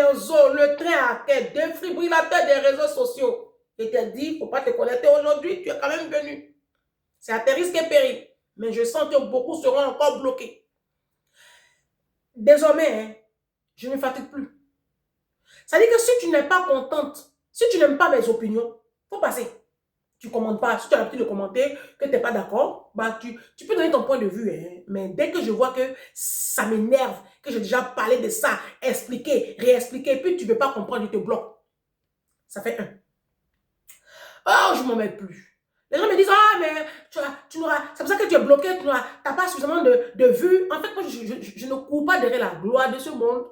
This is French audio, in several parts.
réseaux, le train à quai, défibrillateur des réseaux sociaux. Et te dit, il ne faut pas te connecter aujourd'hui, tu es quand même venu. C'est à tes risques et périls. Mais je sens que beaucoup seront encore bloqués. Désormais, hein, je ne fatigue plus. Ça veut dire que si tu n'es pas contente, si tu n'aimes pas mes opinions, il faut passer. Tu ne commentes pas. Si tu as l'habitude de commenter, que tu n'es pas d'accord, bah tu peux donner ton point de vue. Hein. Mais dès que je vois que ça m'énerve, que j'ai déjà parlé de ça, expliqué, réexpliqué, puis tu ne veux pas comprendre, je te bloque. Ça fait un. Oh, je ne m'en mets plus. Les gens me disent, ah, mais tu n'auras, c'est pour ça que tu es bloqué, tu n'as pas suffisamment de vues. En fait, moi, je ne cours pas derrière la gloire de ce monde.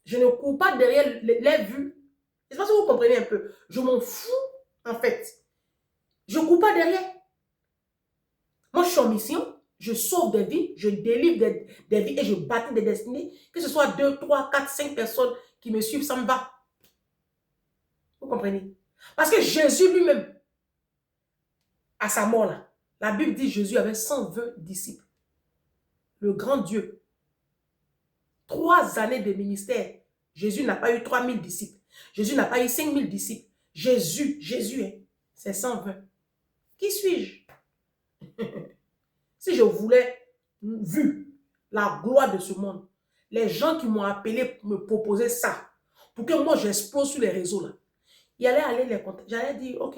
Je ne cours pas derrière les vues. Je ne sais pas si vous comprenez un peu. Je m'en fous, en fait. Je ne cours pas derrière. Moi, je suis en mission. Je sauve des vies. Je délivre des vies et je bâtis des destinées. Que ce soit 2, 3, 4, 5 personnes qui me suivent, ça me va. Vous comprenez? Parce que Jésus lui-même, à sa mort là, la Bible dit Jésus avait 120 disciples. Le grand Dieu. 3 années de ministère. Jésus n'a pas eu 3000 disciples. Jésus n'a pas eu 5000 disciples. Jésus, hein, c'est 120. Qui suis-je? Si je voulais, vu la gloire de ce monde, les gens qui m'ont appelé me proposer ça, pour que moi j'explose sur les réseaux là, il allait aller les contacter. J'allais dire, ok.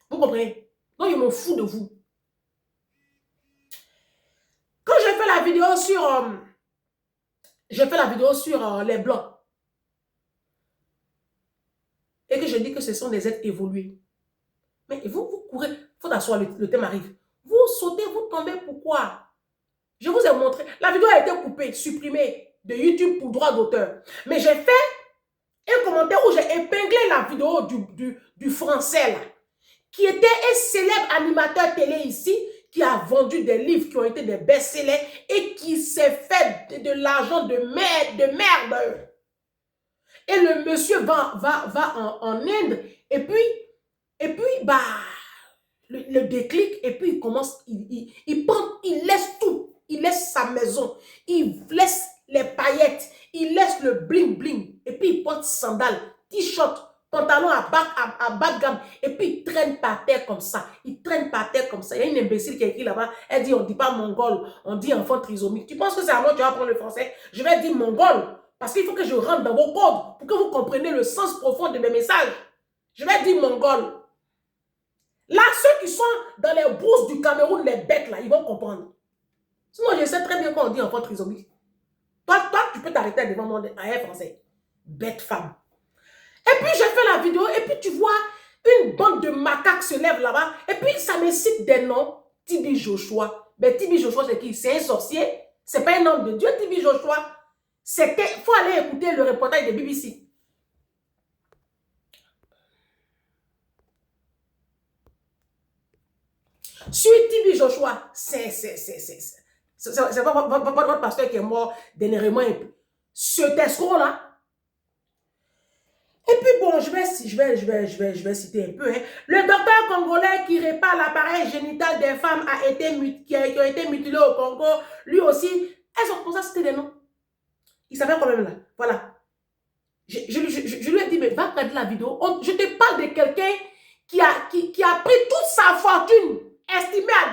Vous comprenez? Donc, je m'en fous de vous. Quand j'ai fait la vidéo sur, les blancs, et que je dis que ce sont des êtres évolués, mais vous courez, il faut d'asseoir, le thème arrive. Vous sautez, vous tombez, pourquoi? Je vous ai montré, la vidéo a été coupée, supprimée de YouTube pour droit d'auteur. Mais j'ai fait un commentaire où j'ai épinglé la vidéo du français là, qui était un célèbre animateur télé ici, qui a vendu des livres qui ont été des best-sellers et qui s'est fait de l'argent de merde. Et le monsieur va en Inde et puis bah, le déclic et puis il commence, il laisse tout. Il laisse sa maison, il laisse les paillettes, il laisse le bling bling et puis il porte sandales, t-shirt, pantalon à bas de gamme et puis il traîne par terre comme ça. Il traîne par terre comme ça. Il y a une imbécile qui a écrit là-bas, elle dit on ne dit pas mongol, on dit enfant trisomique. Tu penses que c'est à moi que tu vas apprendre le français? Je vais dire mongol parce qu'il faut que je rentre dans vos codes pour que vous compreniez le sens profond de mes messages. Je vais dire mongol. Là, ceux qui sont dans les brousses du Cameroun, les bêtes là, ils vont comprendre. Sinon, je sais très bien qu'on dit enfant trisomique. Toi, tu peux t'arrêter devant moi en français. Bête femme. Et puis, je fais la vidéo et puis tu vois une bande de macaques se lève là-bas et puis ça me cite des noms. Tibi Joshua. Mais Tibi Joshua, c'est qui? C'est un sorcier. C'est pas un homme de Dieu, Tibi Joshua. Il faut aller écouter le reportage de BBC. Sur Tibi Joshua, c'est pas votre pasteur qui est mort dernièrement. Cet escroc-là. Et puis bon, je vais citer un peu. Hein. Le docteur congolais qui répare l'appareil génital des femmes qui ont été mutilées au Congo, lui aussi, elles ont commencé à citer des noms. Il s'appelle quand même là. Voilà. Je lui ai dit, mais va regarder la vidéo. Je te parle de quelqu'un qui a pris toute sa fortune, estimée à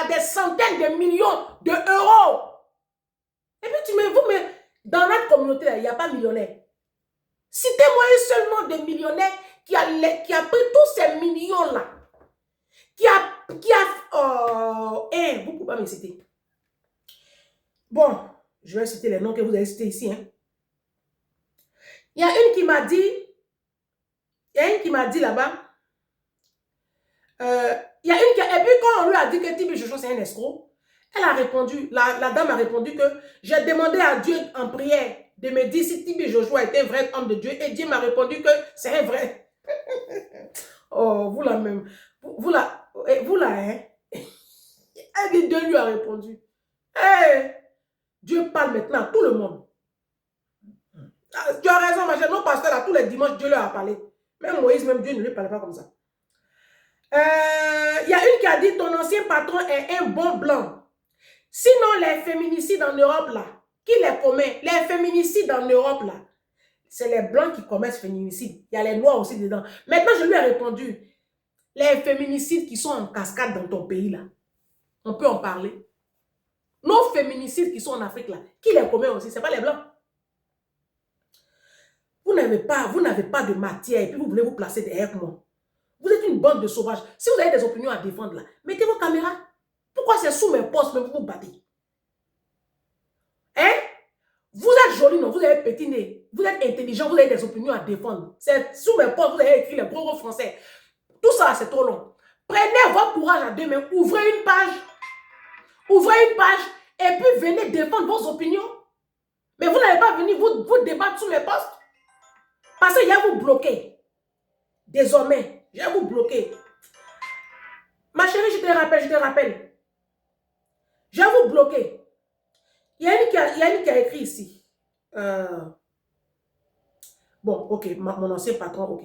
des centaines de millions d'euros. Et puis tu me dis, mais dans notre communauté, il n'y a pas millionnaire. Citez-moi un seul nom de millionnaire qui a pris tous ces millions-là. Vous ne pouvez pas me citer. Bon, je vais citer les noms que vous avez cités ici. Hein. Il y a une qui m'a dit là-bas. Et puis quand on lui a dit que Tibi Joshua c'est un escroc, elle a répondu, la dame a répondu que j'ai demandé à Dieu en prière de me dire si Tibi Joshua était un vrai homme de Dieu. Et Dieu m'a répondu que c'est un vrai. Oh, vous là même. Vous là, hein. Et Dieu lui a répondu. Hey, Dieu parle maintenant à tout le monde. Tu as raison, ma chère. Non, pasteur, là, tous les dimanches, Dieu leur a parlé. Même Moïse, même Dieu ne lui parlait pas comme ça. Il y a une qui a dit, ton ancien patron est un bon blanc. Sinon, les féminicides en Europe, là, Qui les commet? Les féminicides en Europe, là. C'est les blancs qui commettent féminicide. Il y a les noirs aussi dedans. Maintenant, je lui ai répondu. Les féminicides qui sont en cascade dans ton pays, là. On peut en parler. Nos féminicides qui sont en Afrique, là. Qui les commet aussi? Ce n'est pas les blancs. Vous n'avez pas de matière et puis vous voulez vous placer derrière moi. Vous êtes une bande de sauvages. Si vous avez des opinions à défendre, là, mettez vos caméras. Pourquoi c'est sous mes postes que vous vous battez? Hein? Vous êtes joli, non? Vous avez petit nez. Vous êtes intelligent, vous avez des opinions à défendre. C'est sous mes postes, vous avez écrit les gros français. Tout ça, c'est trop long. Prenez votre courage à deux mains. Ouvrez une page. Ouvrez une page et puis venez défendre vos opinions. Mais vous n'allez pas venir vous débattre sous mes postes. Parce que je vais vous bloquer. Désormais, je vais vous bloquer. Ma chérie, je te rappelle. Je vais vous bloquer. Il y a une qui a écrit ici. Bon, ok, mon ancien patron, ok.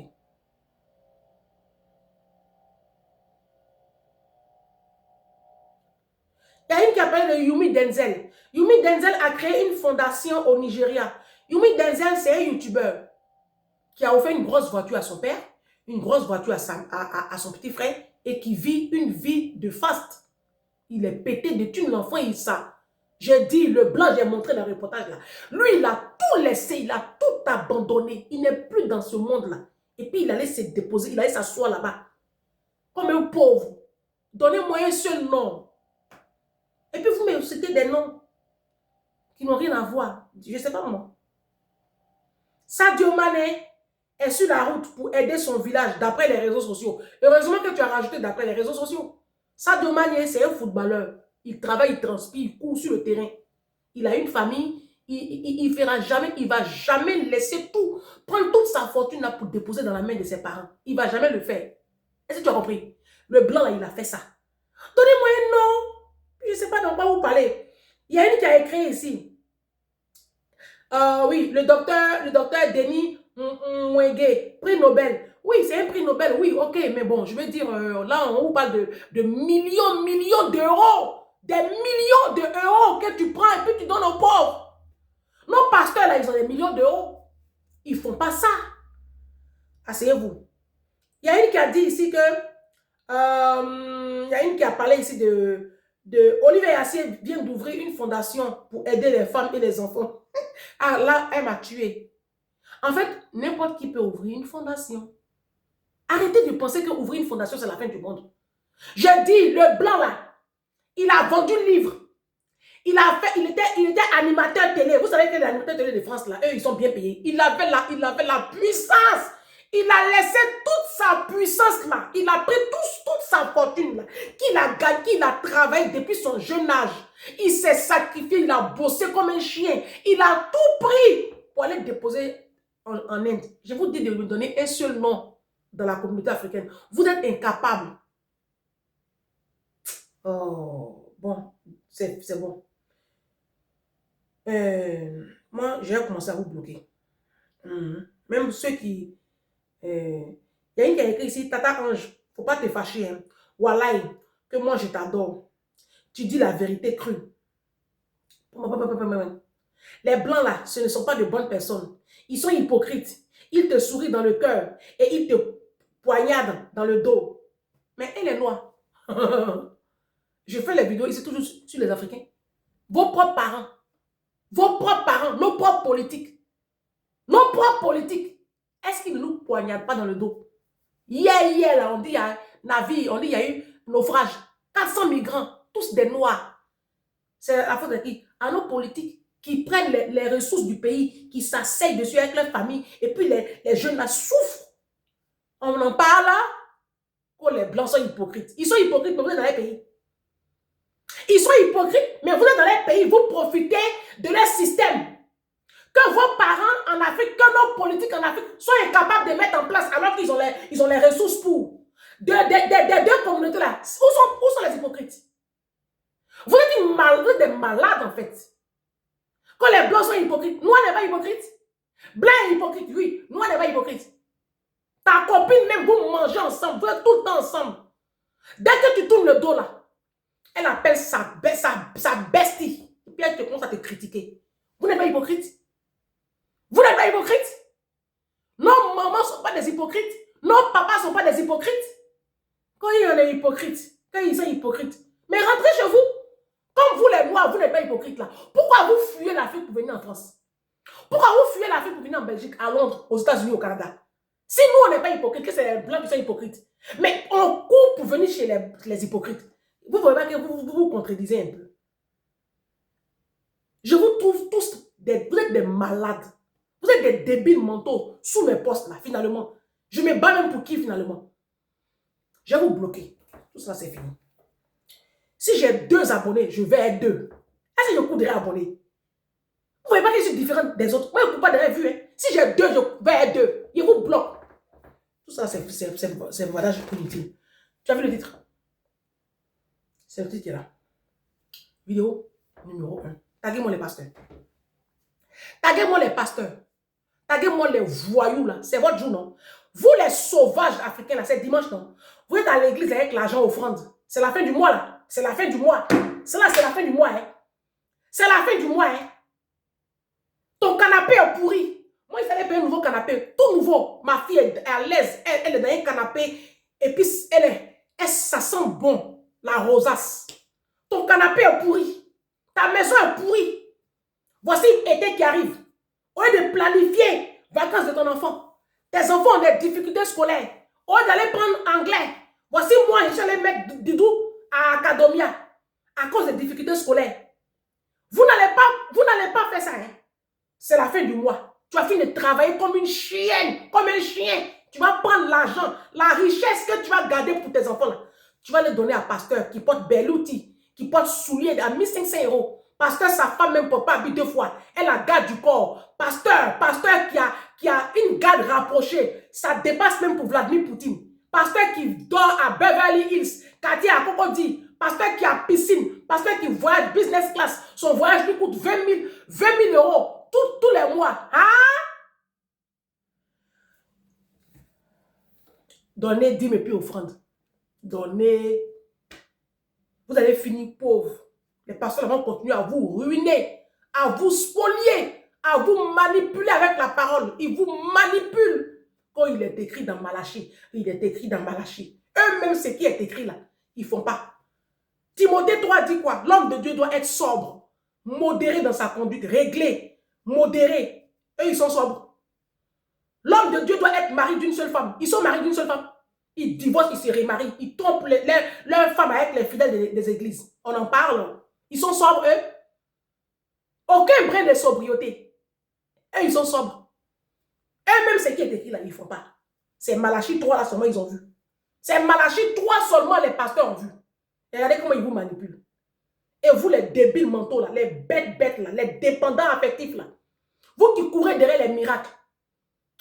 Il y a une qui appelle le Yumi Denzel. Yumi Denzel a créé une fondation au Nigeria. Yumi Denzel, c'est un YouTuber qui a offert une grosse voiture à son père, une grosse voiture à son petit frère et qui vit une vie de faste. Il est pété de thunes, l'enfant, il ça. J'ai dit, le blanc, j'ai montré dans le reportage là. Lui, il a tout laissé, il a tout abandonné. Il n'est plus dans ce monde-là. Et puis, il allait se déposer, il allait s'asseoir là-bas. Comme un pauvre. Donnez-moi un seul nom. Et puis, vous me citez des noms qui n'ont rien à voir. Je ne sais pas moi. Sadio Mané est sur la route pour aider son village d'après les réseaux sociaux. Heureusement que tu as rajouté d'après les réseaux sociaux. Sadio Mané, c'est un footballeur. Il travaille, il transpire, il court sur le terrain. Il a une famille. Il ne va jamais laisser tout, prendre toute sa fortune là pour déposer dans la main de ses parents. Il ne va jamais le faire. Est-ce que tu as compris? Le blanc, là, il a fait ça. Donnez-moi un nom. Je ne sais pas dans quoi vous parlez. Il y a une qui a écrit ici. Oui, le docteur Denis Mukwege, prix Nobel. Oui, c'est un prix Nobel, oui, ok, mais bon, je veux dire, là, on vous parle de millions d'euros. Des millions d'euros que tu prends et puis tu donnes aux pauvres. Nos pasteurs, là, ils ont des millions d'euros. Ils ne font pas ça. Asseyez-vous. Il y a une qui a dit ici que... il y a une qui a parlé ici de Olivier Yassé vient d'ouvrir une fondation pour aider les femmes et les enfants. Ah, là, elle m'a tué. En fait, n'importe qui peut ouvrir une fondation. Arrêtez de penser qu'ouvrir une fondation, c'est la fin du monde. Je dis, le blanc, là, il a vendu le livre. Il était animateur télé. Vous savez que les animateurs télé de France, là, eux, ils sont bien payés. Il avait la puissance. Il a laissé toute sa puissance là. Il a pris toute sa fortune là. Qu'il a gagné, qu'il a travaillé depuis son jeune âge. Il s'est sacrifié, il a bossé comme un chien. Il a tout pris pour aller déposer en Inde. Je vous dis de lui donner un seul nom dans la communauté africaine. Vous êtes incapable. Oh, bon, c'est bon. Moi, j'ai commencé à vous bloquer. Même ceux qui... Il y a une qui a écrit ici, Tata Ange, faut pas te fâcher. Hein. Wallahi, que moi je t'adore. Tu dis la vérité crue. Les blancs là, ce ne sont pas de bonnes personnes. Ils sont hypocrites. Ils te sourient dans le cœur et ils te poignardent dans le dos. Mais elle est noire. Je fais les vidéos ici toujours sur les Africains. Vos propres parents, nos propres politiques. Est-ce qu'ils ne nous poignardent pas dans le dos? Hier, là, on dit il y a un navire, on dit il y a eu naufrage. 400 migrants, tous des noirs. C'est la faute de qui? À nos politiques qui prennent les ressources du pays, qui s'asseyent dessus avec leur famille, et puis les jeunes là souffrent. On en parle là, que les blancs sont hypocrites. Ils sont hypocrites, mais vous êtes dans les pays. Ils sont hypocrites, mais vous êtes dans les pays, vous profitez de leur système. Que vos parents en Afrique, que nos politiques en Afrique soient incapables de mettre en place alors qu'ils ont les ressources pour. Des deux communautés là. Où sont les hypocrites? Vous êtes des malades en fait. Quand les blancs sont hypocrites, nous on n'est pas hypocrites. Blanc est hypocrite, oui. Nous on n'est pas hypocrites. Ta copine même, vous mangez ensemble, vous êtes tout le temps ensemble. Dès que tu tournes le dos là, elle appelle sa bestie. Et puis elle te commence à te critiquer. Vous n'êtes pas hypocrite. Vous n'êtes pas hypocrite. Nos mamans ne sont pas des hypocrites. Nos papas ne sont pas des hypocrites. Quand il y en a hypocrites, quand ils sont hypocrites, mais rentrez chez vous. Comme vous les Noirs, vous n'êtes pas hypocrites là. Pourquoi vous fuyez l'Afrique pour venir en France? Pourquoi vous fuyez l'Afrique pour venir en Belgique, à Londres, aux États-Unis, au Canada? Si nous, on n'est pas hypocrites, que c'est les Blancs qui sont hypocrites. Mais on court pour venir chez les hypocrites. Vous ne voyez pas que vous contredisez un peu. Je vous trouve tous, vous êtes des malades. Vous êtes des débiles mentaux sous mes postes là, finalement. Je me bats même pour qui, finalement? Je vais vous bloquer. Tout ça, c'est fini. Si j'ai 2 abonnés, je vais être 2. Est-ce que je coudrais abonnés? Vous ne voyez pas que je suis différente des autres? Moi, je ne coupe pas de revue. Hein. Si j'ai 2, je vais être 2. Je vous bloque. Tout ça, c'est voyage inutile. Tu as vu le titre? C'est le titre qui est là. Vidéo numéro 1. Taguez-moi les pasteurs. Taguez-moi les pasteurs. Taguez-moi les voyous là. C'est votre jour, non? Vous les sauvages africains là, c'est dimanche, non? Vous êtes à l'église avec l'argent offrande. C'est la fin du mois là. C'est la fin du mois. Cela, c'est la fin du mois, hein. C'est la fin du mois, hein. Ton canapé est pourri. Moi, il fallait payer un nouveau canapé. Tout nouveau. Ma fille est à l'aise. Elle est dans un canapé. Et puis, ça sent bon. La rosace. Ton canapé est pourri. Ta maison est pourrie. Voici l'été qui arrive. Au lieu de planifier vacances de ton enfant, tes enfants ont des difficultés scolaires. Au lieu d'aller prendre anglais, voici moi, je suis allé mettre Didou à Academia à cause des difficultés scolaires. Vous n'allez pas faire ça. Hein? C'est la fin du mois. Tu vas finir de travailler comme une chienne, comme un chien. Tu vas prendre l'argent, la richesse que tu vas garder pour tes enfants. Là. Tu vas les donner à pasteur qui porte bel outil, qui porte souliers à 1500 €. Pasteur, sa femme même ne peut pas habiller 2 fois. Elle a garde du corps. Pasteur qui a une garde rapprochée. Ça dépasse même pour Vladimir Poutine. Pasteur qui dort à Beverly Hills, quartier à Cocody. Pasteur qui a piscine. Pasteur qui voyage business class. Son voyage lui coûte 20 000 € tous les mois. Hein? Donnez 10 000 puis offrande. Donnez. Vous allez finir pauvre. Les pasteurs vont continuer à vous ruiner, à vous spolier, à vous manipuler avec la parole. Ils vous manipulent. Quand il est écrit dans Malachie, il est écrit dans Malachie. Eux-mêmes, ce qui est écrit là, ils ne font pas. Timothée 3 dit quoi? L'homme de Dieu doit être sobre, modéré dans sa conduite, réglé, modéré. Eux, ils sont sobres. L'homme de Dieu doit être mari d'une seule femme. Ils sont mariés d'une seule femme. Ils divorcent, ils se remarient. Ils trompent leurs femmes avec les fidèles des églises. On en parle. Ils sont sobres, eux. Aucun brin de sobriété. Eux, ils sont sobres. Eux-mêmes, ce qui est écrit là, ils ne font pas. C'est Malachie 3 là seulement, ils ont vu. C'est Malachie 3 seulement, les pasteurs ont vu. Et regardez comment ils vous manipulent. Et vous, les débiles mentaux là, les bêtes là, les dépendants affectifs là. Vous qui courez derrière les miracles.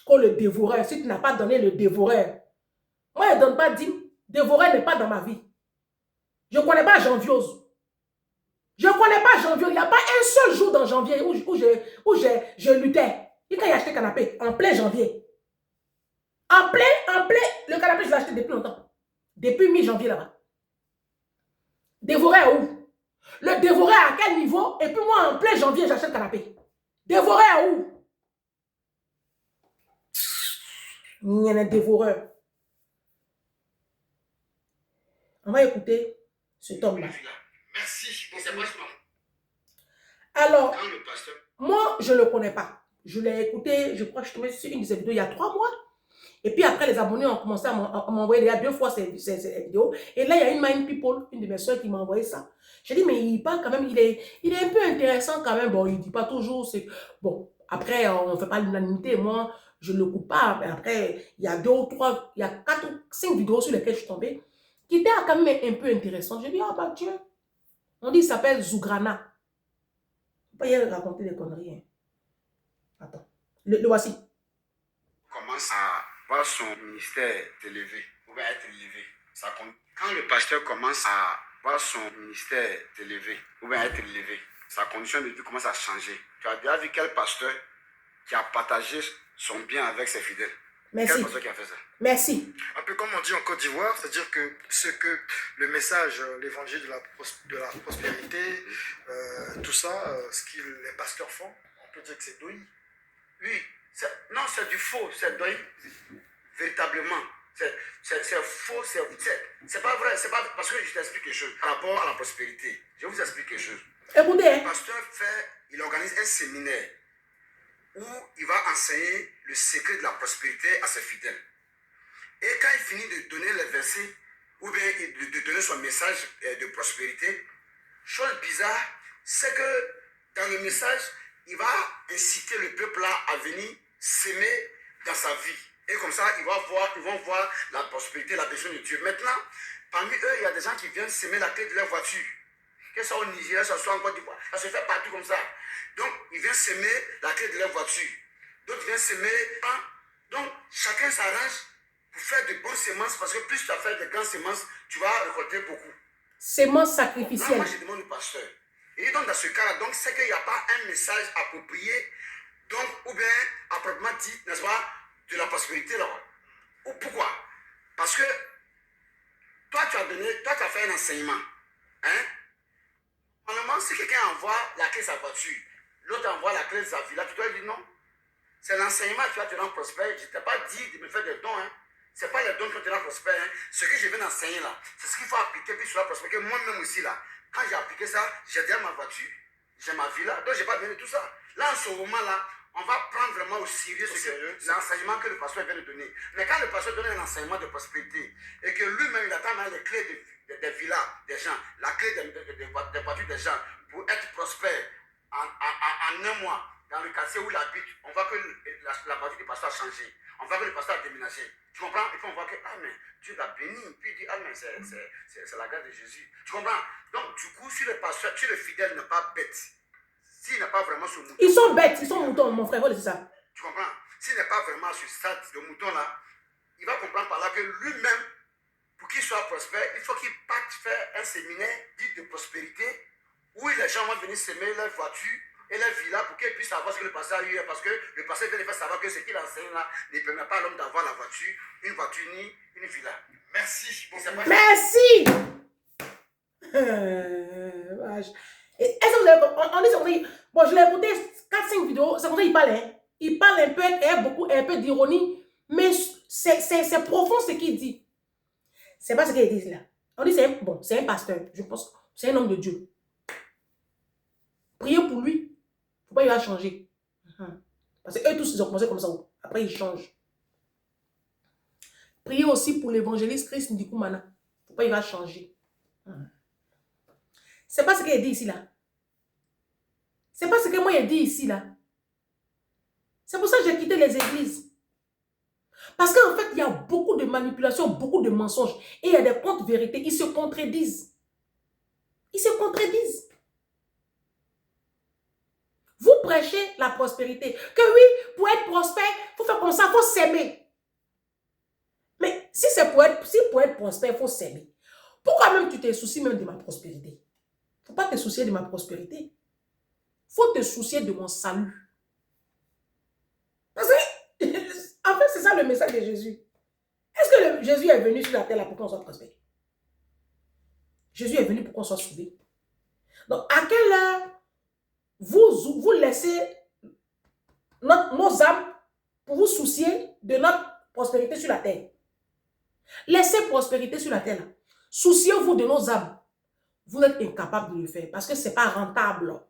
Comme le dévoreur, si tu n'as pas donné le dévoreur. Moi, je ne donne pas 10. Dévoreur n'est pas dans ma vie. Je ne connais pas Janviose. Je ne connais pas janvier. Il n'y a pas un seul jour dans janvier où je luttais. Et quand il a acheté canapé, en plein janvier. En plein, le canapé, je l'ai acheté depuis longtemps. Depuis mi-janvier là-bas. Dévoré à où? Le dévoré à quel niveau? Et puis moi, en plein janvier, j'achète le canapé. Dévoré à où? Il y a un dévoreur. On va écouter cet homme-là. Merci. Alors, moi, je ne le connais pas. Je l'ai écouté, je crois que je suis tombée sur une de ses vidéos il y a 3 mois. Et puis après, les abonnés ont commencé à m'envoyer déjà 2 fois ces vidéos. Et là, il y a une Mind People, une de mes soeurs, qui m'a envoyé ça. J'ai dit, mais il parle quand même, il est un peu intéressant quand même. Bon, il ne dit pas toujours. Bon, après, on ne fait pas l'unanimité. Moi, je ne le coupe pas. Mais après, il y a 2 ou 3, il y a 4 ou 5 vidéos sur lesquelles je suis tombée, qui étaient quand même un peu intéressantes. J'ai dit, ah bah tiens. On dit, il s'appelle Zougrana. Il ne faut pas y raconter des conneries. Hein. Attends, le voici. Commence à voir son ministère s'élever, ou bien être élevé. Quand le pasteur commence à voir son ministère s'élever, ou bien être élevé, sa condition de vie commence à changer. Tu as déjà vu quel pasteur qui a partagé son bien avec ses fidèles? Merci. Quel pasteur qui a fait ça? Merci. Un peu comme on dit en Côte d'Ivoire, c'est-à-dire que ce que le message, l'évangile de la prospérité, tout ça, ce que les pasteurs font, on peut dire que c'est douille. Oui. Non, c'est du faux. C'est douille. Véritablement. C'est faux. C'est pas vrai. C'est pas parce que je t'explique quelque chose. Par rapport à la prospérité, je vous explique quelque chose. Écoutez. Le pasteur il organise un séminaire où il va enseigner le secret de la prospérité à ses fidèles. Et quand il finit de donner les versets, ou bien de donner son message de prospérité, chose bizarre, c'est que dans le message, il va inciter le peuple là à venir s'aimer dans sa vie. Et comme ça, ils vont voir la prospérité, la bénédiction de Dieu. Maintenant, parmi eux, il y a des gens qui viennent s'aimer la clé de leur voiture. Que ce soit au Nigeria, que ce soit en Côte d'Ivoire, ça se fait partout comme ça. Donc, ils viennent s'aimer la clé de leur voiture. D'autres viennent s'aimer. Donc, chacun s'arrange pour faire de bonnes semences, parce que plus tu vas faire de grandes semences, tu vas récolter beaucoup. Semences sacrificielles. Moi, je demande au pasteur. Et donc, dans ce cas-là, donc, c'est qu'il n'y a pas un message approprié, donc, ou bien, appropriément dit, n'est-ce pas, de la prospérité là. Ou pourquoi? Parce que toi, tu as fait un enseignement. Hein? Normalement, si quelqu'un envoie la clé de sa voiture, l'autre envoie la clé de sa villa, tu dois dire non. C'est l'enseignement qui va te rendre prospère. Je ne t'ai pas dit de me faire des dons. Hein. Ce n'est pas les dons qui vont te rendre prospère. Hein. Ce que je viens d'enseigner là, c'est ce qu'il faut appliquer puis sur la prospérité. Moi-même aussi là, quand j'ai appliqué ça, j'ai déjà ma voiture, j'ai ma villa, donc je n'ai pas besoin de tout ça. Là, en ce moment-là, on va prendre vraiment au sérieux l'enseignement que le pasteur vient de donner. Mais quand le pasteur donne un enseignement de prospérité et que lui-même il attend les clés des villas des gens, la clé des voitures des gens pour être prospère en un mois, dans le quartier où il habite, on voit que la voiture du pasteur a changé. On voit que le pasteur a déménagé. Tu comprends? Et puis on voit que, ah mais Dieu l'a béni. Puis il dit, ah mais c'est la grâce de Jésus. Tu comprends? Donc du coup, si le pasteur, si le fidèle n'est pas bête, s'il n'est pas vraiment sur mouton. Ils sont bêtes, ils sont moutons, mon frère, c'est ça. Tu comprends? S'il n'est pas vraiment sur ce stade de mouton là, il va comprendre par là que lui-même, pour qu'il soit prospère, il faut qu'il parte faire un séminaire dit de prospérité où les gens vont venir s'aimer leur voiture et leur villa pour qu'ils puissent savoir ce que le pasteur a eu. Parce que le pasteur vient de faire savoir que ce qu'il enseigne là ne permet pas à l'homme d'avoir la voiture, une voiture ni une villa. Merci. Merci. Est-ce que vous avez compris? Bon, je l'ai écouté 4-5 vidéos, c'est comme ça qu'il parle. Hein. Il parle un peu, un peu d'ironie, mais c'est profond ce qu'il dit. C'est pas ce qu'il dit là. On dit c'est un pasteur, je pense, c'est un homme de Dieu. Priez pour lui, faut pas il va changer. Parce que eux tous ils ont commencé comme ça, après ils changent. Priez aussi pour l'évangéliste Christ Ndikoumana, faut pas il va changer. C'est pas ce qu'il dit ici là. C'est pas ce que moi j'ai dit ici là. C'est pour ça que j'ai quitté les églises. Parce qu'en fait, il y a beaucoup de manipulations, beaucoup de mensonges. Et il y a des comptes vérités, ils se contredisent. Ils se contredisent. Vous prêchez la prospérité. Que oui, pour être prospère, il faut faire comme ça, il faut s'aimer. Mais si pour être prospère, il faut s'aimer. Pourquoi même tu te soucies même de ma prospérité? Il ne faut pas te soucier de ma prospérité. Il faut te soucier de mon salut. Parce que, en fait, c'est ça le message de Jésus. Est-ce que Jésus est venu sur la terre là pour qu'on soit prospère? Jésus est venu pour qu'on soit sauvé. Donc, à quelle heure vous laissez nos âmes pour vous soucier de notre prospérité sur la terre? Laissez prospérité sur la terre là. Souciez-vous de nos âmes. Vous êtes incapable de le faire parce que ce n'est pas rentable.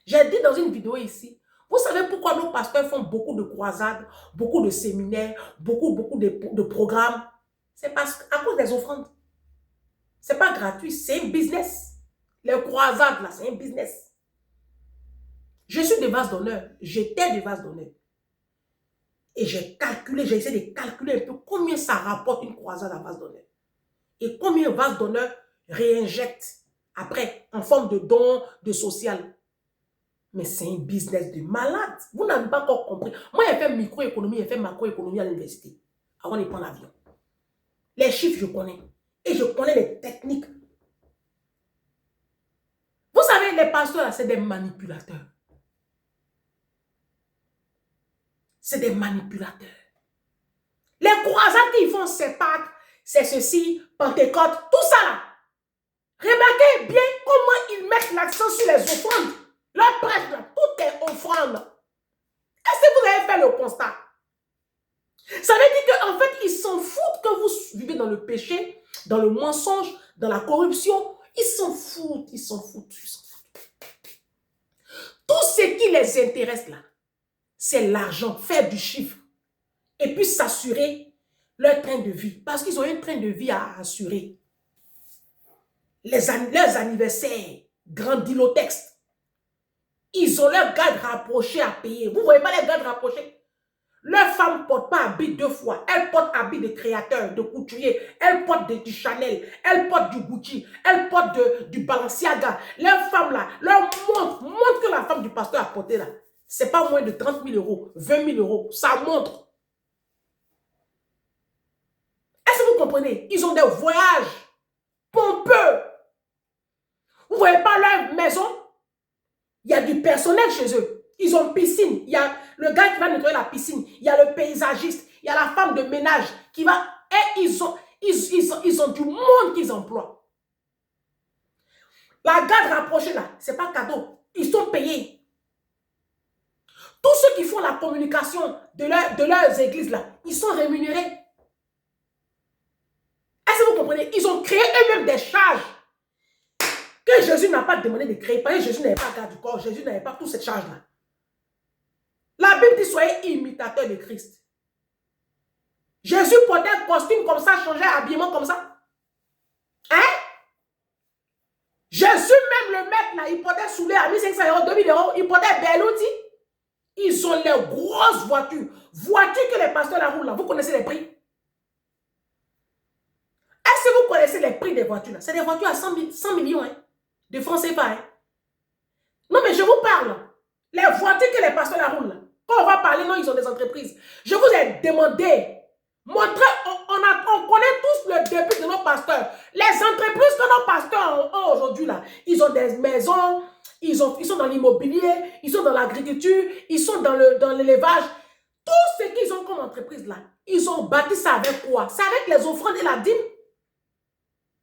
J'ai dit dans une vidéo ici, vous savez pourquoi nos pasteurs font beaucoup de croisades, beaucoup de séminaires, beaucoup de programmes? C'est parce qu'à cause des offrandes. Ce n'est pas gratuit, c'est un business. Les croisades là, c'est un business. Je suis de vase d'honneur, j'étais de vase d'honneur. Et j'ai essayé de calculer un peu combien ça rapporte une croisade à vase d'honneur. Et combien vase d'honneur réinjecte après en forme de don, de social. Mais c'est un business de malade. Vous n'avez pas encore compris. Moi, j'ai fait microéconomie, j'ai fait macroéconomie à l'université. Avant de prendre l'avion. Les chiffres, je connais. Et je connais les techniques. Vous savez, les pasteurs, c'est des manipulateurs. C'est des manipulateurs. Les croisades qu'ils font, c'est Pâques, c'est ceci, Pentecôte, tout ça là. Remarquez bien comment ils mettent l'accent sur les offrandes. Leur prêtre, là, tout est offrande. Est-ce que vous avez fait le constat? Ça veut dire qu'en fait, ils s'en foutent que vous vivez dans le péché, dans le mensonge, dans la corruption. Ils s'en foutent, ils s'en foutent, ils s'en foutent. Tout ce qui les intéresse là, c'est l'argent, faire du chiffre. Et puis s'assurer leur train de vie. Parce qu'ils ont un train de vie à assurer. Leurs anniversaires, grandilotex. Ils ont leurs gardes rapprochés à payer. Vous ne voyez pas les gardes rapprochés? Leur femme ne porte pas habit 2 fois. Elle porte habit de créateur, de couturier. Elle porte du Chanel. Elle porte du Gucci. Elle porte du Balenciaga. Leur femme là, leur montre que la femme du pasteur a porté là. Ce n'est pas moins de 30 000 euros, 20 000 euros. Ça montre. Est-ce que vous comprenez? Ils ont des voyages pompeux. Vous ne voyez pas leur maison? Il y a du personnel chez eux. Ils ont piscine. Il y a le gars qui va nettoyer la piscine. Il y a le paysagiste. Il y a la femme de ménage qui va... Et ils ont du monde qu'ils emploient. La garde rapprochée là, ce n'est pas cadeau. Ils sont payés. Tous ceux qui font la communication de leurs églises là, ils sont rémunérés. Est-ce que vous comprenez? Ils ont créé eux-mêmes des charges que Jésus n'a pas demandé de créer. Parce que Jésus n'avait pas garde du corps. Jésus n'avait pas toute cette charge-là. La Bible dit soyez imitateurs de Christ. Jésus portait un costume comme ça, changeait habillement comme ça. Hein? Jésus même le maître là, il portait souliers à 1500 euros, 2000 euros, il portait Berluti. Ils ont les grosses voitures. Voitures que les pasteurs la roulent là. Vous connaissez les prix? Est-ce que vous connaissez les prix des voitures là? C'est des voitures à 100 millions hein, de francs CFA. Hein? Non mais je vous parle. Les voitures que les pasteurs la roulent là. Quand on va parler, non, ils ont des entreprises. Je vous ai demandé, montrez, on connaît tous le début de nos pasteurs. Les entreprises que nos pasteurs ont aujourd'hui là, ils ont des maisons, ils sont dans l'immobilier, ils sont dans l'agriculture, ils sont dans l'élevage. Tout ce qu'ils ont comme entreprise là, ils ont bâti ça avec quoi? C'est avec les offrandes et la dîme.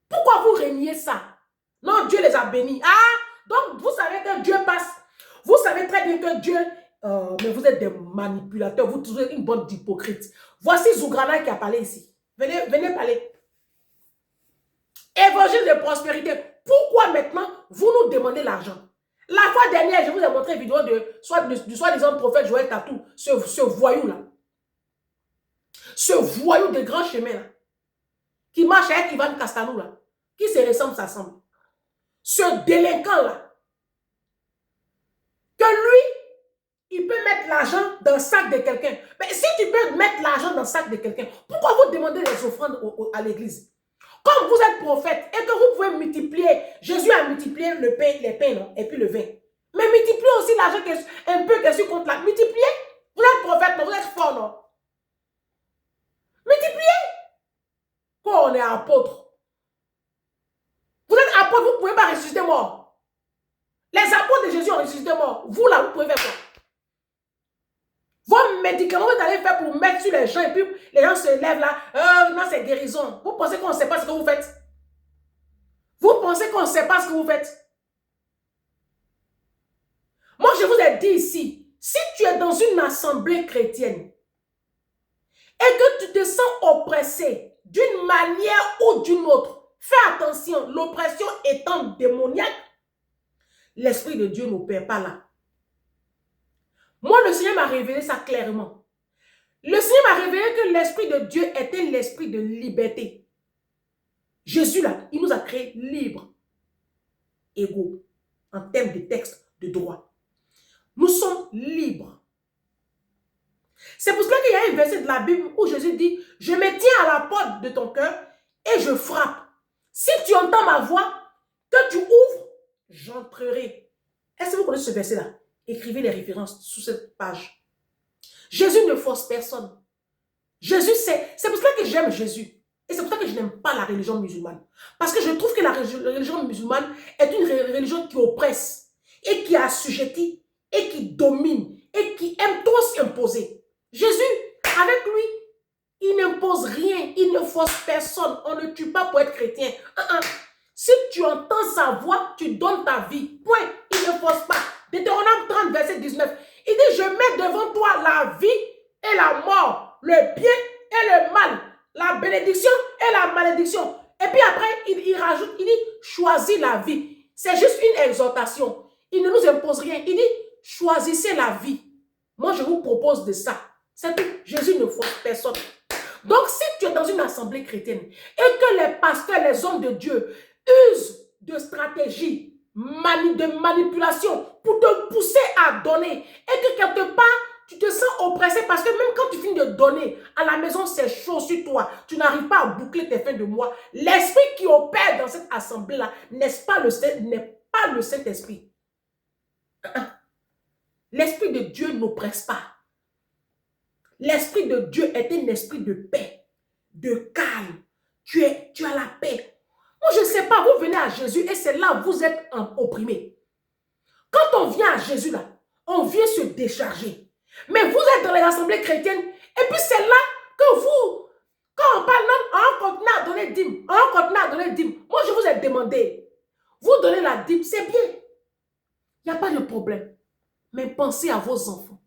Pourquoi vous reniez ça? Non, Dieu les a bénis. Ah, donc vous savez que Dieu passe. Vous savez très bien que Dieu... mais vous êtes des manipulateurs, vous êtes une bande d'hypocrites. Voici Zougrana qui a parlé ici. Venez parler. Évangile de prospérité. Pourquoi maintenant vous nous demandez l'argent? La fois dernière, je vous ai montré une vidéo du soi-disant prophète Joël Tatou, ce voyou-là. Ce voyou de grand chemin là. Qui marche avec Ivan Castanou là. Qui se ressemble, ça semble. Ce délinquant là. Que lui, il peut mettre l'argent dans le sac de quelqu'un. Mais si tu peux mettre l'argent dans le sac de quelqu'un, pourquoi vous demandez les offrandes à l'église? Comme vous êtes prophète et que vous pouvez multiplier, Jésus a multiplié les pains non, et puis le vin. Mais multipliez aussi l'argent un peu que compte là. Multipliez. Vous êtes prophète, non, vous êtes fort, non? Multipliez. Quand on est apôtre. Vous êtes apôtre, vous ne pouvez pas ressusciter mort. Les apôtres de Jésus ont ressuscité mort. Vous là, vous pouvez faire quoi? Vos médicaments, vous allez faire pour mettre sur les gens et puis les gens se lèvent là. Non, c'est guérison. Vous pensez qu'on ne sait pas ce que vous faites? Vous pensez qu'on ne sait pas ce que vous faites? Moi, je vous ai dit ici, si tu es dans une assemblée chrétienne et que tu te sens oppressé d'une manière ou d'une autre, fais attention, l'oppression étant démoniaque, l'Esprit de Dieu n'opère pas là. Moi, le Seigneur m'a révélé ça clairement. Le Seigneur m'a révélé que l'Esprit de Dieu était l'Esprit de liberté. Jésus, là, il nous a créés libres, égaux, en termes de texte, de droit. Nous sommes libres. C'est pour cela qu'il y a un verset de la Bible où Jésus dit, « Je me tiens à la porte de ton cœur et je frappe. Si tu entends ma voix, que tu ouvres, j'entrerai. » Est-ce que vous connaissez ce verset-là? Écrivez les références sous cette page. Jésus ne force personne. Jésus, c'est pour cela que j'aime Jésus. Et c'est pour ça que je n'aime pas la religion musulmane. Parce que je trouve que la religion musulmane est une religion qui oppresse, et qui assujettit, et qui domine, et qui aime trop s'imposer. Jésus, avec lui, il n'impose rien, il ne force personne. On ne tue pas pour être chrétien. Si tu entends sa voix, tu donnes ta vie. Point. Il ne force pas. Deutéronome 30, verset 19. Il dit, je mets devant toi la vie et la mort, le bien et le mal, la bénédiction et la malédiction. Et puis après, il rajoute, il dit, choisis la vie. C'est juste une exhortation. Il ne nous impose rien. Il dit, choisissez la vie. Moi, je vous propose de ça. C'est tout. Jésus ne force personne. Donc, si tu es dans une assemblée chrétienne et que les pasteurs, les hommes de Dieu usent de stratégies, de manipulation pour te pousser à donner et que quelque part, tu te sens oppressé parce que même quand tu finis de donner, à la maison, c'est chaud sur toi. Tu n'arrives pas à boucler tes fins de mois. L'esprit qui opère dans cette assemblée-là n'est pas le Saint-Esprit. L'Esprit de Dieu n'oppresse pas. L'Esprit de Dieu est un esprit de paix, de calme. Tu as la paix. Moi, je ne sais pas, vous venez à Jésus et c'est là où vous êtes opprimé. Quand on vient à Jésus, là, on vient se décharger. Mais vous êtes dans les assemblées chrétiennes et puis c'est là que vous, quand on parle, on continue à donner dîme, on continue à donner dîme. Moi, je vous ai demandé, vous donnez la dîme, c'est bien. Il n'y a pas de problème. Mais pensez à vos enfants.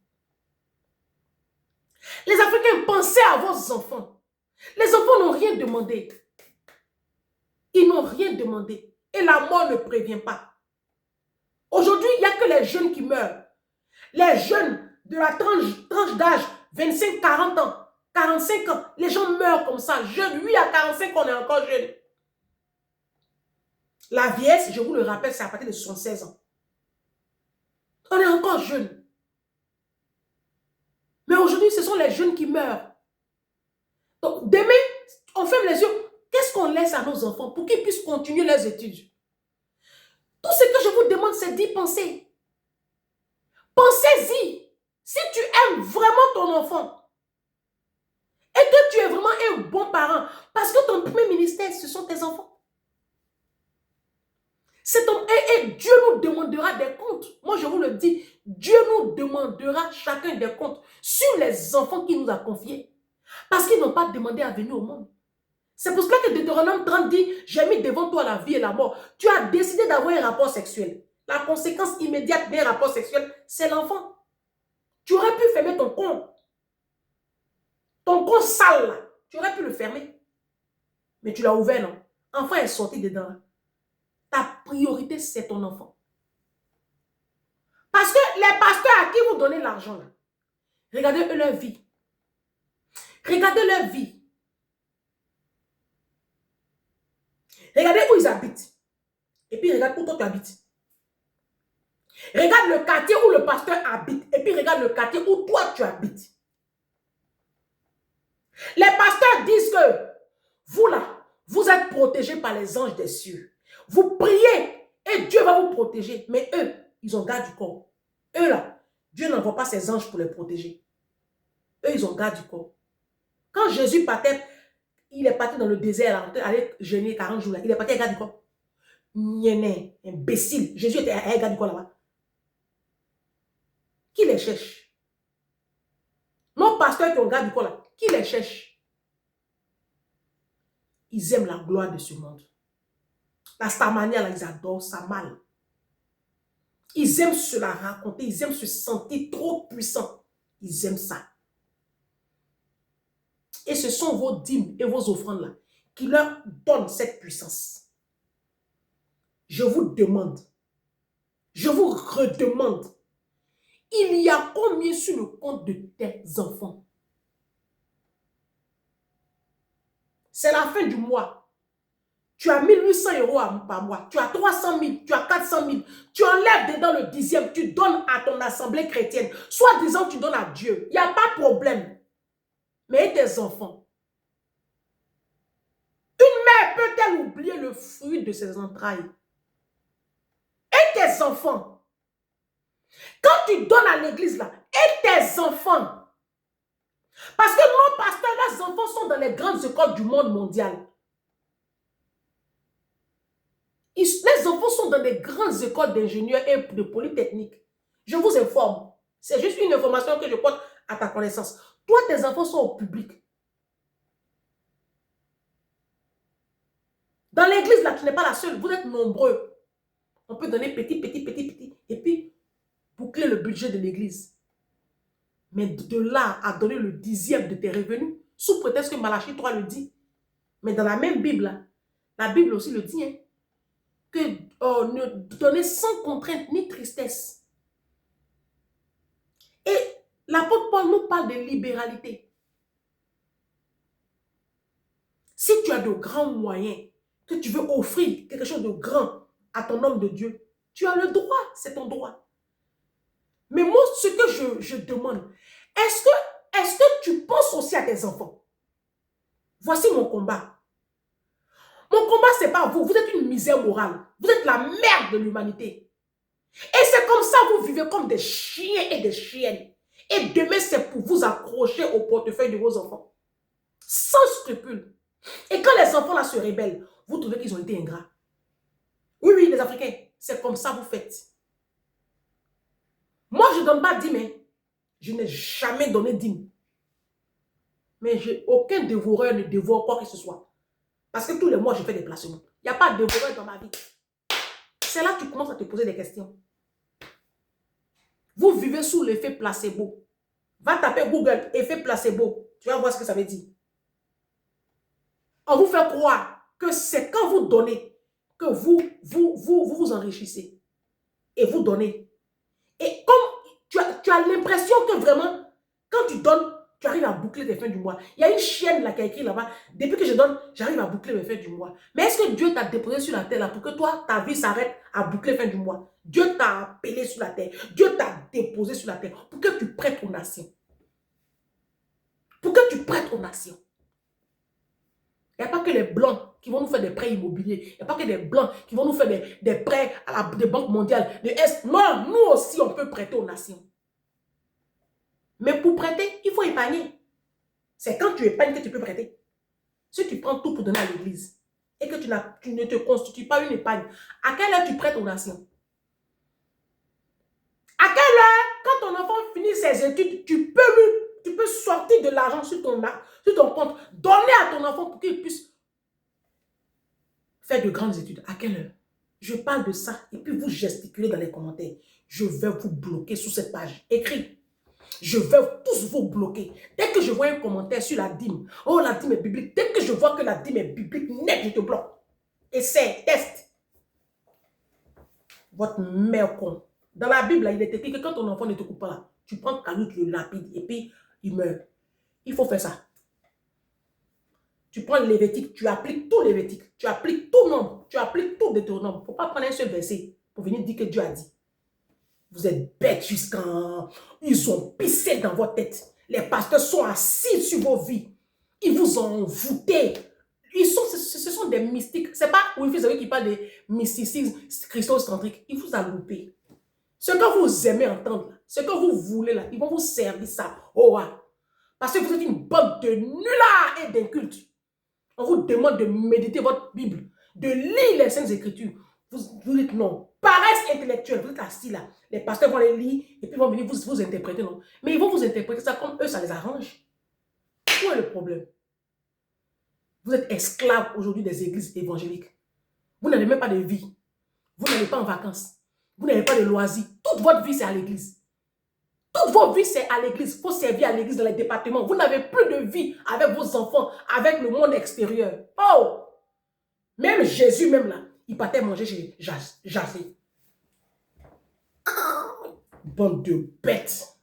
Les Africains, pensez à vos enfants. Les enfants n'ont rien demandé. Ils n'ont rien demandé. Et la mort ne prévient pas. Aujourd'hui, il n'y a que les jeunes qui meurent. Les jeunes de la tranche d'âge 25-40 ans, 45 ans, les gens meurent comme ça. Jeunes, oui, à 45 ans, on est encore jeunes. La vieillesse, je vous le rappelle, c'est à partir de 76 ans. On est encore jeunes. Mais aujourd'hui, ce sont les jeunes qui meurent. Donc, demain, on ferme les yeux. Qu'est-ce qu'on laisse à nos enfants pour qu'ils puissent continuer leurs études? Tout ce que je vous demande, c'est d'y penser. Pensez-y. Si tu aimes vraiment ton enfant et que tu es vraiment un bon parent, parce que ton premier ministère, ce sont tes enfants. Et Dieu nous demandera des comptes. Moi, je vous le dis, Dieu nous demandera chacun des comptes sur les enfants qu'il nous a confiés. Parce qu'ils n'ont pas demandé à venir au monde. C'est pour cela que Deutéronome 30 dit, j'ai mis devant toi la vie et la mort. Tu as décidé d'avoir un rapport sexuel. La conséquence immédiate d'un rapport sexuel, c'est l'enfant. Tu aurais pu fermer ton compte. Ton compte sale, là, tu aurais pu le fermer. Mais tu l'as ouvert, non? L'enfant est sorti dedans. Là. Ta priorité, c'est ton enfant. Parce que les pasteurs à qui vous donnez l'argent, là, regardez leur vie. Regardez leur vie. Regardez où ils habitent. Et puis regarde où toi tu habites. Regarde le quartier où le pasteur habite. Et puis regarde le quartier où toi tu habites. Les pasteurs disent que vous là, vous êtes protégés par les anges des cieux. Vous priez et Dieu va vous protéger. Mais eux, ils ont garde du corps. Eux là, Dieu n'envoie pas ses anges pour les protéger. Eux, ils ont garde du corps. Quand Jésus partait, il est parti dans le désert, aller jeûner 40 jours. Là. Il est parti à garde du corps. Niéné, imbécile. Jésus était à garde du corps là-bas. Qui les cherche? Nos pasteurs qui ont garde du corps là, qui les cherche? Ils aiment la gloire de ce monde. La starmania là, ils adorent ça mal. Ils aiment se la raconter, ils aiment se sentir trop puissants. Ils aiment ça. Et ce sont vos dîmes et vos offrandes là qui leur donnent cette puissance. Je vous demande, je vous redemande, il y a combien sur le compte de tes enfants? C'est la fin du mois. Tu as 1800 € par mois. Tu as 300 000, tu as 400 000. Tu enlèves dedans le 10e, tu donnes à ton assemblée chrétienne. Soit disant tu donnes à Dieu. Il n'y a pas de problème. Mais tes enfants? Une mère peut-elle oublier le fruit de ses entrailles? Et tes enfants? Quand tu donnes à l'église là, et tes enfants? Parce que nos pasteurs, leurs enfants sont dans les grandes écoles du monde mondial. Les enfants sont dans des grandes écoles d'ingénieurs et de polytechnique. Je vous informe. C'est juste une information que je porte à ta connaissance. Toi, tes enfants sont au public. Dans l'église, là, tu n'es pas la seule. Vous êtes nombreux. On peut donner petit. Et puis, boucler le budget de l'église. Mais de là à donner le 10e de tes revenus, sous prétexte que Malachie 3 le dit. Mais dans la même Bible, là, la Bible aussi le dit, hein, que ne donner sans contrainte ni tristesse. Et l'apôtre Paul nous parle de libéralité. Si tu as de grands moyens, que tu veux offrir quelque chose de grand à ton homme de Dieu, tu as le droit, c'est ton droit. Mais moi, ce que je demande, est-ce que tu penses aussi à tes enfants? Voici mon combat. Mon combat, ce n'est pas vous. Vous êtes une misère morale. Vous êtes la merde de l'humanité. Et c'est comme ça que vous vivez comme des chiens et des chiennes. Et demain, c'est pour vous accrocher au portefeuille de vos enfants. Sans scrupule. Et quand les enfants là se rebellent, vous trouvez qu'ils ont été ingrats. Oui, les Africains, c'est comme ça que vous faites. Moi, je ne donne pas 10 000. Je n'ai jamais donné 10 000. Mais aucun dévoreur ne dévore quoi que ce soit. Parce que tous les mois, je fais des placements. Il n'y a pas de dévoreur dans ma vie. C'est là que tu commences à te poser des questions. Vous vivez sous l'effet placebo. Va taper Google, effet placebo. Tu vas voir ce que ça veut dire. On vous fait croire que c'est quand vous donnez que vous enrichissez. Et vous donnez. Et comme tu as l'impression que vraiment, quand tu donnes, tu arrives à boucler tes fins du mois. Il y a une chienne là qui a écrit là-bas. Depuis que je donne, j'arrive à boucler mes fins du mois. Mais est-ce que Dieu t'a déposé sur la terre là pour que toi, ta vie s'arrête à boucler fin du mois? Dieu t'a appelé sur la terre. Dieu t'a déposé sur la terre pour que tu prêtes aux nations. Pour que tu prêtes aux nations. Il n'y a pas que les blancs qui vont nous faire des prêts immobiliers. Il n'y a pas que des blancs qui vont nous faire des prêts à des banques mondiales. De Est. Non, nous aussi, on peut prêter aux nations. Mais pour prêter, il faut épargner. C'est quand tu épargnes que tu peux prêter. Si tu prends tout pour donner à l'église et que tu ne te constitues pas une épargne, à quelle heure tu prêtes aux nations? À quelle heure, quand ton enfant finit ses études, tu peux sortir de l'argent sur ton compte, donner à ton enfant pour qu'il puisse faire de grandes études? À quelle heure? Je parle de ça et puis vous gesticulez dans les commentaires. Je vais vous bloquer sous cette page. Écrit. Je vais tous vous bloquer. Dès que je vois un commentaire sur la dîme, oh la dîme est biblique, dès que je vois que la dîme est biblique, net, je te bloque. Essaie, teste. Votre mère con. Dans la Bible, là, il est écrit que quand ton enfant ne te coupe pas là, tu prends Canut, le lapide et puis il meurt. Il faut faire ça. Tu prends le Lévitique, tu appliques tout Lévitique, tu appliques tout nombre, tu appliques tout Deutéronome. Il ne faut pas prendre un seul verset pour venir dire que Dieu a dit. Vous êtes bêtes jusqu'en... Ils ont pissé dans votre tête. Les pasteurs sont assis sur vos vies. Ils vous ont envoûté. Ce sont des mystiques. Ce n'est pas Wilfrid Zawi qui parle de mysticisme christocentrique. Il vous a loupé. Ce que vous aimez entendre, ce que vous voulez là, ils vont vous servir ça. Oh, parce que vous êtes une bande de nullards et d'incultes. On vous demande de méditer votre Bible, de lire les Saintes Écritures. Vous dites non. Paresse intellectuelle, vous êtes assis là. Les pasteurs vont les lire et puis vont venir vous interpréter, non. Mais ils vont vous interpréter ça comme eux, ça les arrange. Où est le problème? Vous êtes esclaves aujourd'hui des églises évangéliques. Vous n'avez même pas de vie. Vous n'allez pas en vacances. Vous n'avez pas de loisirs. Toute votre vie, c'est à l'église. Toute votre vie, c'est à l'église. Il faut servir à l'église dans les départements. Vous n'avez plus de vie avec vos enfants, avec le monde extérieur. Oh! Même Jésus, même là, il partait manger chez Jacé. Bande de bêtes.